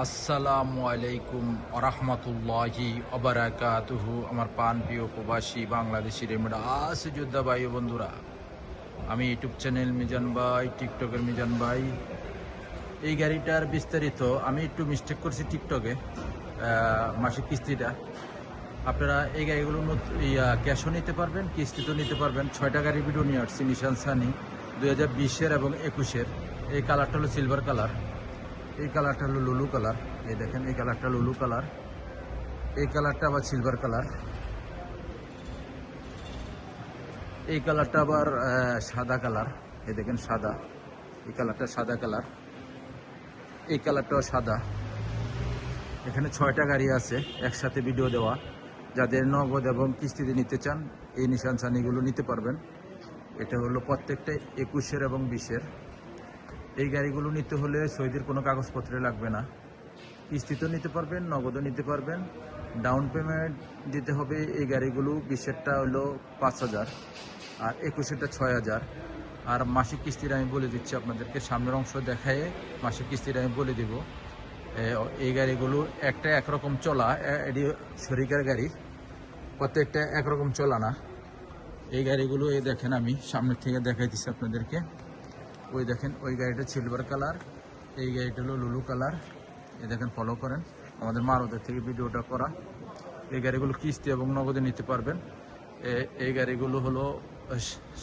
আসসালামু আলাইকুম আরহামতুল্লাহি অবরাকাতুহু। আমার প্রিয় প্রবাসী বাংলাদেশি রেমডা আছে যোদ্ধা ভাই ও বন্ধুরা, আমি ইউটিউব চ্যানেল মিজান ভাই, টিকটকের মিজান ভাই। এই গাড়িটার বিস্তারিত আমি একটু মিস্টেক করছি টিকটকে, মাসিক কিস্তিটা আপনারা এই গাড়িগুলো ক্যাশও নিতে পারবেন, কিস্তিতেও নিতে পারবেন। 6টা গাড়ির ভিডিও নিয়ে আসছি। নিশান সানি 2020-এর এবং 21-এর। এই কালারটা হলো সিলভার কালার, এই কালারটা হলো লুলু কালার। এই দেখেন, এই কালারটা লুলু কালার, এই কালারটা আবার সিলভার কালার, এই কালারটা আবার সাদা কালার। এই দেখেন সাদা, এই কালারটা সাদা কালার, এই কালারটাও সাদা। এখানে 6টা গাড়ি আছে, একসাথে ভিডিও দেওয়া। যাদের নগদ এবং কিস্তিতে নিতে চান এই নিশান সানিগুলো নিতে পারবেন। এটা হলো প্রত্যেকটা 21-এর এবং 20-এর। এই গাড়িগুলো নিতে হলে সৌদির কোনো কাগজপত্র লাগবে না, কিস্তিতেও নিতে পারবেন, নগদও নিতে পারবেন। ডাউন পেমেন্ট দিতে হবে। এই গাড়িগুলো 20-এরটা হলো 5,000 আর 21-এরটা 6,000। আর মাসিক কিস্তির আমি বলে দিচ্ছি আপনাদেরকে, সামনের অংশ দেখায় মাসিক কিস্তির আমি বলে দিব। এই গাড়িগুলো একটা একরকম চলা, এটি শরিকার গাড়ি, প্রত্যেকটা একরকম চলা না। এই গাড়িগুলো এই দেখেন, আমি সামনের থেকে দেখাই দিচ্ছি আপনাদেরকে। ওই দেখেন, ওই গাড়িটা সিলভার কালার, এই গাড়িটা হলো লুলু কালার। এই দেখেন, ফলো করেন, আমাদের মারুদের থেকে ভিডিওটা করা। এই গাড়িগুলো কিস্তি এবং নগদে নিতে পারবেন। এই গাড়িগুলো হলো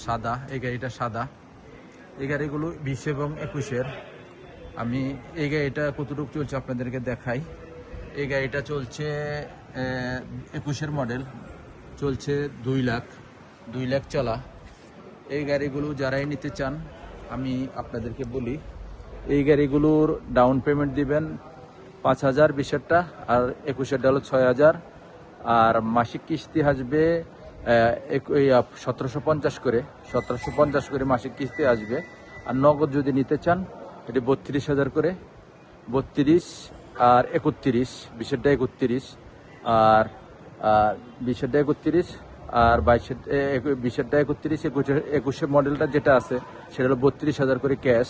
সাদা, এই গাড়িটা সাদা। এই গাড়িগুলো 20 এবং 21-এর। আমি এই গাড়িটা কতটুকু চলছে আপনাদেরকে দেখাই। এই গাড়িটা চলছে 21-এর মডেল, চলছে 2 লাখ চলা। এই গাড়িগুলো যারাই নিতে চান আমি আপনাদেরকে বলি, এই গাড়িগুলোর ডাউন পেমেন্ট দিবেন 5,000 20-এরটা, আর 21-এরটা হলো 6,000। আর মাসিক কিস্তি আসবে 1750 করে, 1750 করে মাসিক কিস্তি আসবে। আর নগদ যদি নিতে চান এটি 32,000 করে, 32 আর 31, 20-এরটা 31 আর 20-এরটা 31 আর 20-এরটা 31, 21-এর মডেলটা যেটা আছে সেটা হলো 32,000 করে ক্যাশ।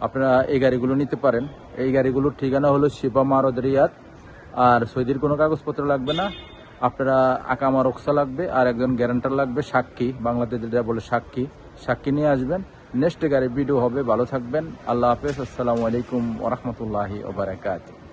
আপনারা এই গাড়িগুলো নিতে পারেন। এই গাড়িগুলোর ঠিকানা হলো শিবা মারদ রিয়াদ। আর সৌদির কোনো কাগজপত্র লাগবে না, আপনারা আকামা রক্সা লাগবে আর একজন গ্যারান্টার লাগবে, সাক্ষী, বাংলাদেশ যেটা বলে সাক্ষী নিয়ে আসবেন। নেক্সট গাড়ির ভিডিও হবে। ভালো থাকবেন, আল্লাহ হাফেজ, আসসালামু আলাইকুম ওরহমতুল্লাহি ওবারাকাতুহু।